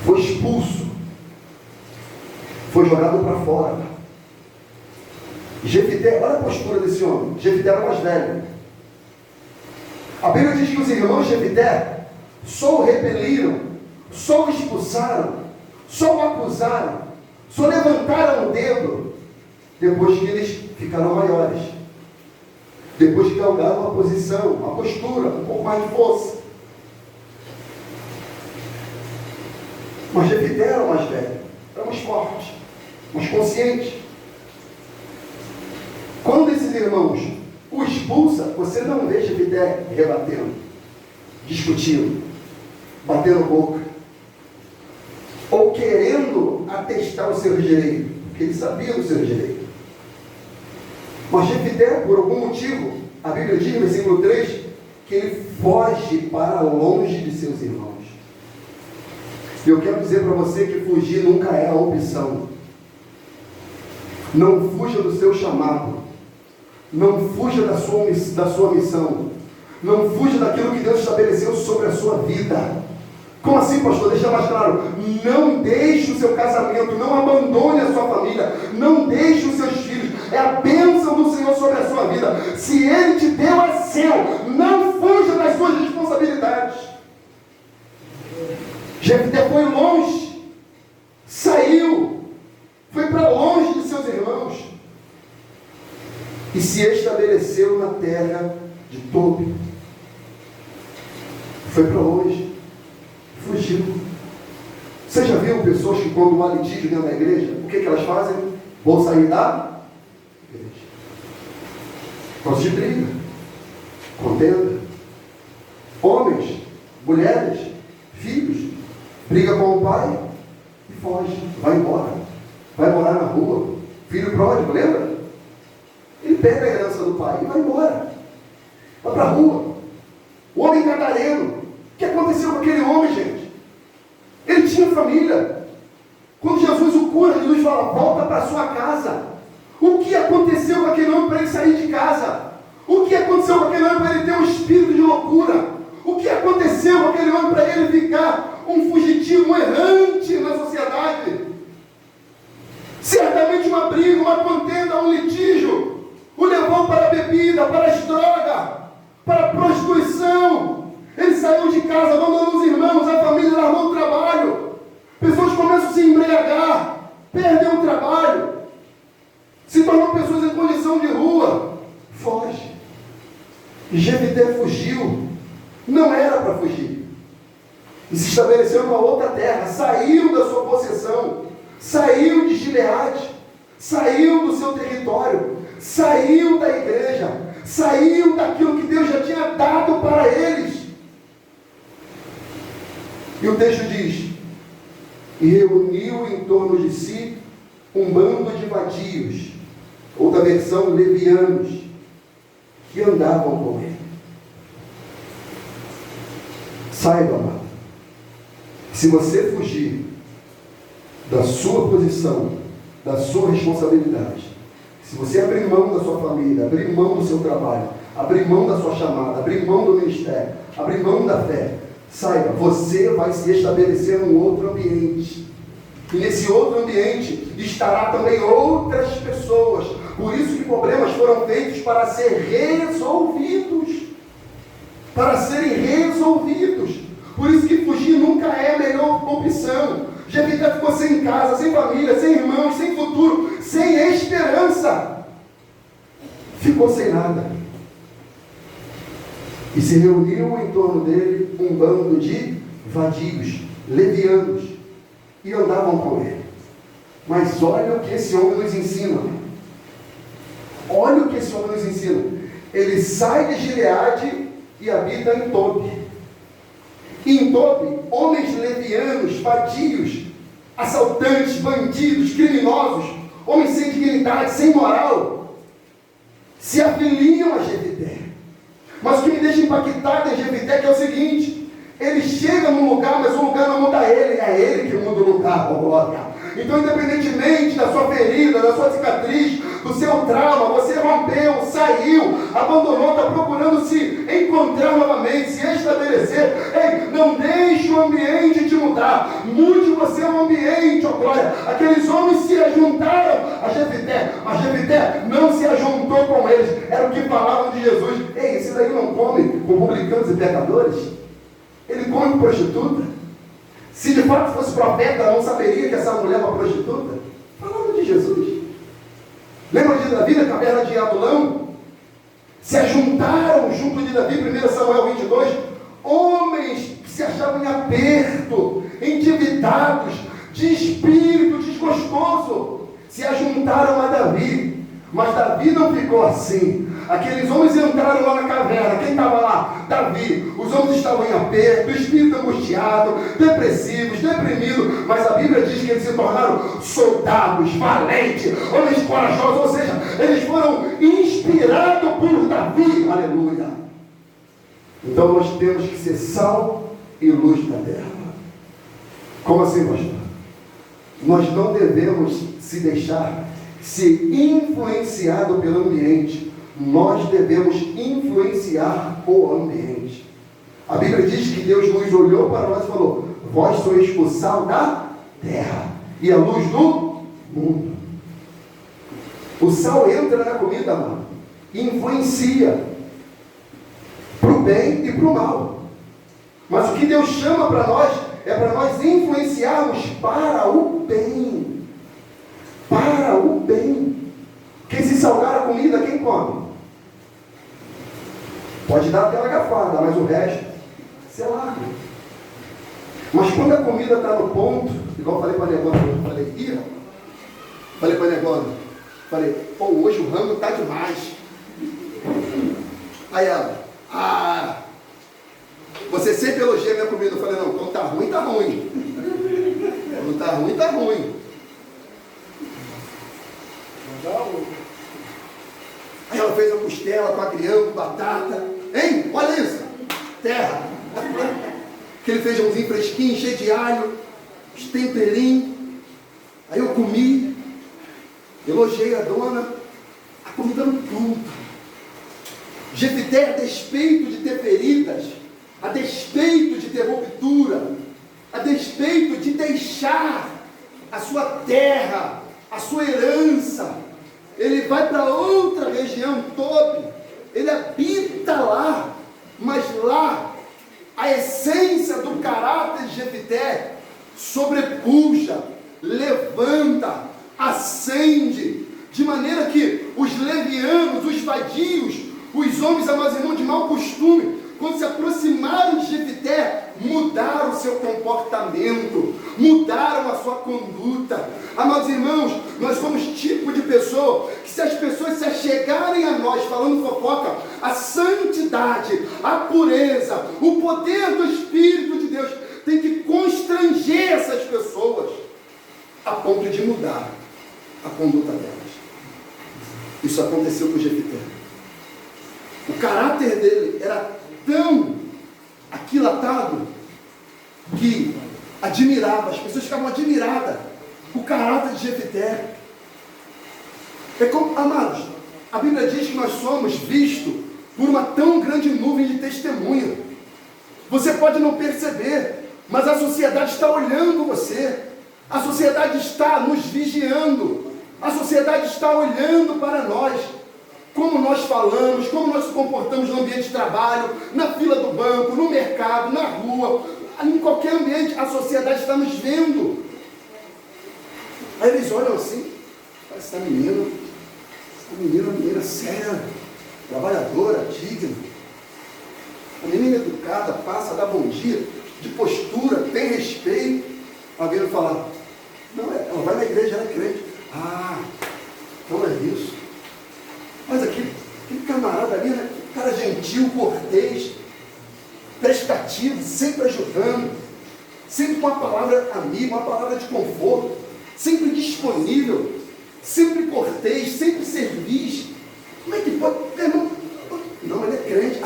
foi expulso, foi jogado para fora. Jefité, olha a postura desse homem. Jefité era o mais velho. A Bíblia diz que os irmãos de Jefité só o repeliram, só o expulsaram, só o acusaram, só levantaram o dedo depois que eles ficaram maiores, depois que galgaram uma posição, uma postura, um pouco mais de força. Mas Jefité era o mais velho, era mais forte, mais consciente. Quando esses irmãos o expulsa, você não vê Jefité rebatendo, discutindo, batendo boca, ou querendo atestar os seus direitos, porque ele sabia dos seus direitos. Mas Jefité, por algum motivo, a Bíblia diz no versículo 3, que ele foge para longe de seus irmãos. E eu quero dizer para você que fugir nunca é a opção. Não fuja do seu chamado. Não fuja da sua missão. Não fuja daquilo que Deus estabeleceu sobre a sua vida. Como assim, pastor? Deixa mais claro. Não deixe o seu casamento, não abandone a sua família, não deixe os seus filhos. É a bênção do Senhor sobre a sua vida. Se Ele te deu, é seu. Não fuja das suas responsabilidades. Jefté foi longe, saiu, foi para longe de seus irmãos e se estabeleceu na terra de Tobi. Foi para longe, fugiu. Você já viu pessoas que quando há litígio dentro da igreja, o que elas fazem? Vão sair da igreja. Gosto de briga, contenda. Homens, mulheres, filhos, briga com o pai e foge, vai embora, vai morar na rua. Filho pródigo, lembra? Ele pega a herança do pai e vai embora, vai para a rua. O homem gadareno, o que aconteceu com aquele homem, gente? Ele tinha família. Quando Jesus o cura, Jesus fala, volta para sua casa. O que aconteceu com aquele homem para ele sair de casa? O que aconteceu com aquele homem para ele ter um espírito de loucura? O que aconteceu com aquele homem para ele ficar um fugitivo, um errante na sociedade? Certamente uma briga, uma contenda, um litígio o levou para a bebida, para as drogas, para a prostituição. Ele saiu de casa, abandonou os irmãos, a família, largou o trabalho. Pessoas começam a se embriagar, perdem o trabalho, se tornam pessoas em condição de rua. Foge. Jefté fugiu. Não era para fugir. E se estabeleceu numa outra terra. Saiu da sua possessão. Saiu de Gileade. Saiu do seu território. Saiu da igreja. Saiu daquilo que Deus já tinha dado para eles. E o texto diz: e reuniu em torno de si um bando de vadios, outra versão, levianos, que andavam com ele. Saiba, amado, se você fugir da sua posição, da sua responsabilidade, se você abrir mão da sua família, abrir mão do seu trabalho, abrir mão da sua chamada, abrir mão do ministério, abrir mão da fé, saiba, você vai se estabelecer num outro ambiente. E nesse outro ambiente estará também outras pessoas. Por isso que problemas foram feitos para ser resolvidos. Para serem resolvidos. Por isso que fugir nunca é a melhor opção. Jefté ficou sem casa, sem família, sem irmãos, sem futuro, sem esperança. Ficou sem nada. E se reuniu em torno dele um bando de vadios, levianos, e andavam com ele. Mas olha o que esse homem nos ensina. Olha o que esse homem nos ensina. Ele sai de Gileade e habita em Tobi. E em Tobi, homens levianos, vadios, assaltantes, bandidos, criminosos, homens sem dignidade, sem moral, se afiliam a Jefté. Mas o que me deixa impactado em Jefté é o seguinte: ele chega num lugar, mas o lugar não muda ele, é ele que muda o lugar, glória. Então, independentemente da sua ferida, da sua cicatriz, do seu trauma, você rompeu, saiu, abandonou, está procurando se encontrar novamente, se estabelecer. Ei, não deixe o ambiente te mudar. mudar. Mude você o ambiente, ó glória. Aqueles homens se ajuntaram a Jefité, mas Jefité não se ajuntou com eles. Era o que falavam de Jesus. Ei, esse daí não come com publicanos e pecadores? Ele come com prostituta? Se de fato fosse profeta, não saberia que essa mulher é uma prostituta? Falando de Jesus. Lembra de Davi na caverna de Adulão? Se ajuntaram junto de Davi, 1 Samuel 22, homens que se achavam em aperto, endividados, de espírito desgostoso, se ajuntaram a Davi. Mas Davi não ficou assim. Aqueles homens entraram lá na caverna. Quem estava lá? Davi. Os homens estavam em aperto, espírito angustiado, depressivos, deprimidos. Mas a Bíblia diz que eles se tornaram soldados, valentes, homens corajosos. Ou seja, eles foram inspirados por Davi. Aleluia. Então nós temos que ser sal e luz da terra. Como assim, pastor? Nós não devemos se deixar ser influenciado pelo ambiente. Nós devemos influenciar o ambiente. A Bíblia diz que Deus nos olhou para nós e falou: vós sois o sal da terra e a luz do mundo. O sal entra na comida, amado, e influencia para o bem e para o mal. Mas o que Deus chama para nós é para nós influenciarmos para o bem. Para o bem. Quem se salgar a comida, quem come? Pode dar aquela garfada, mas o resto você larga. Mas quando a comida está no ponto, igual eu falei para a Negócio, falei para a Negócio, pô, hoje o rango está demais. Aí ela, você sempre elogia minha comida. Eu falei, não, quando está ruim, está ruim. Quando está ruim, está ruim. Aí ela fez a costela com agrião, com batata. Hein? Olha isso. Terra. Aquele feijãozinho fresquinho, cheio de alho, os temperinhos. Aí eu comi, elogiei a dona, a comida no ponto. Jefité, a despeito de ter feridas, a despeito de ter ruptura, a despeito de deixar a sua terra, a sua herança, ele vai para outra região, Tobi, ele habita lá, mas lá a essência do caráter de Jefité sobrepuja, levanta, acende, de maneira que os levianos, os vadios, os homens, amados irmãos, de mau costume, quando se aproximaram de Jefité, mudaram o seu comportamento, mudaram a sua conduta. Amados irmãos, nós somos tipo de pessoa que, se as pessoas se achegarem a nós falando fofoca, a santidade, a pureza, o poder do Espírito de Deus tem que constranger essas pessoas a ponto de mudar a conduta delas. Isso aconteceu com Jefité. O caráter dele era tão aquilatado que admirava, as pessoas ficavam admiradas o caráter de Jefité. É como, amados, a Bíblia diz que nós somos vistos por uma tão grande nuvem de testemunha. Você pode não perceber, mas a sociedade está olhando você, a sociedade está nos vigiando, a sociedade está olhando para nós. Como nós falamos, como nós nos comportamos no ambiente de trabalho, na fila do banco, no mercado, na rua, em qualquer ambiente, a sociedade está nos vendo. Aí eles olham assim, essa menina séria, trabalhadora, digna, a menina educada, passa, dá bom dia, de postura, tem respeito. Alguém vai falar, não, ela vai na igreja, ela é crente. Não é isso. Mas aquele camarada ali, né? Cara gentil, cortês, prestativo, sempre ajudando, sempre com uma palavra amiga, uma palavra de conforto, sempre disponível, sempre cortês, sempre serviço. Como é que pode? Não, ele é crente.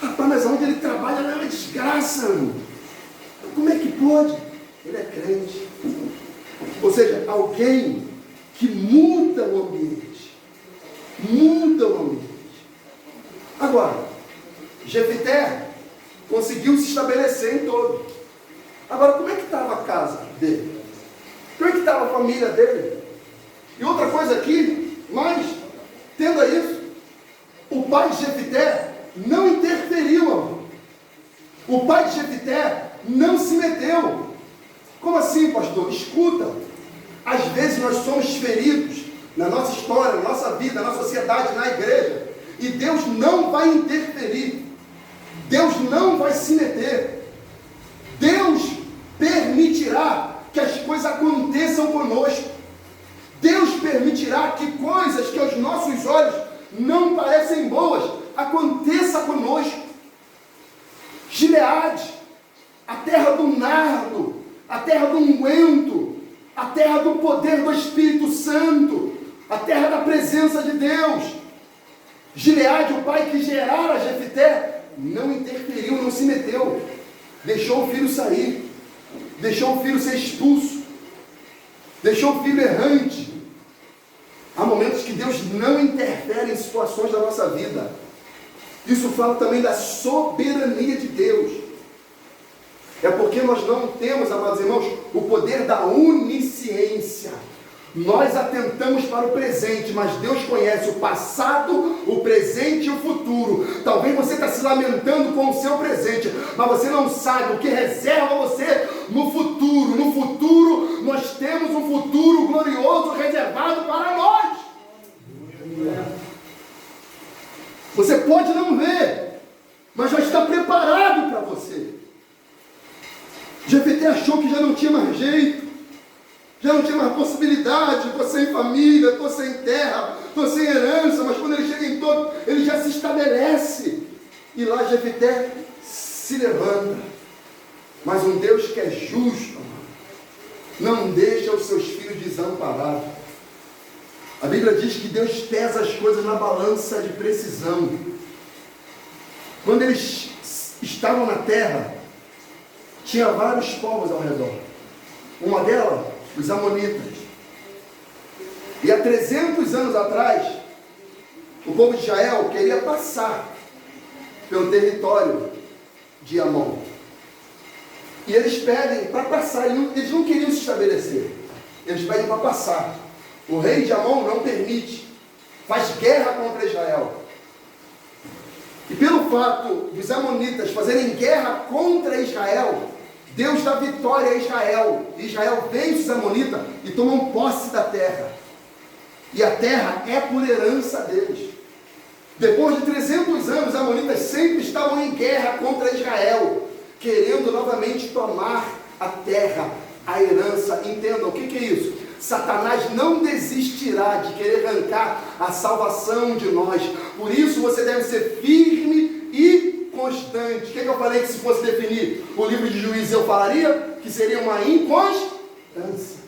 Rapaz, mas onde ele trabalha não é uma desgraça, irmão. Como é que pode? Ele é crente. Ou seja, alguém que muda o ambiente. Muda o ambiente. Agora, Jefité conseguiu se estabelecer em todo. Agora, como é que estava a casa dele? Como é que estava a família dele? E outra coisa aqui, mas, entenda isso, o pai de Jefité não interferiu, amor. O pai de Jefité não se meteu. Como assim, pastor? Escuta, às vezes nós somos feridos na nossa história, na nossa vida, na sociedade, na igreja, e Deus não vai interferir, Deus não vai se meter, Deus permitirá que as coisas aconteçam conosco, Deus permitirá que coisas que aos nossos olhos não parecem boas, aconteça conosco. Gileade, a terra do nardo, a terra do unguento, a terra do poder do Espírito Santo, a terra da presença de Deus. Gileade, o pai que gerara Jefité, não interferiu, não se meteu, deixou o filho sair, deixou o filho ser expulso, deixou o filho errante. Há momentos que Deus não interfere em situações da nossa vida. Isso fala também da soberania de Deus. É porque nós não temos, amados irmãos, o poder da onisciência. Nós atentamos para o presente, mas Deus conhece o passado, o presente e o futuro. Talvez você está se lamentando com o seu presente, mas você não sabe o que reserva você no futuro. No futuro, nós temos um futuro glorioso reservado para nós. Você pode não ver, mas já está preparado para você. Jefité achou que já não tinha mais jeito, já não tinha mais possibilidade, estou sem família, estou sem terra, estou sem herança, mas quando ele chega em todo, ele já se estabelece. E lá Jefité se levanta. Mas um Deus que é justo, não deixa os seus filhos desamparados. A Bíblia diz que Deus pesa as coisas na balança de precisão. Quando eles estavam na terra, tinha vários povos ao redor. Uma delas, os amonitas. E há 300 anos atrás, o povo de Israel queria passar pelo território de Amon. E eles pedem para passar, eles não queriam se estabelecer. Eles pedem para passar. O rei de Amon não permite, faz guerra contra Israel. E pelo fato dos amonitas fazerem guerra contra Israel, Deus dá vitória a Israel. Israel vence os amonitas e tomam posse da terra. E a terra é por herança deles. Depois de 300 anos, os amonitas sempre estavam em guerra contra Israel, querendo novamente tomar a terra, a herança. Entendam, o que é isso? Satanás não desistirá de querer arrancar a salvação de nós. Por isso você deve ser firme e constante. O que eu falei que se fosse definir o livro de Juízes eu falaria? Que seria uma inconstância.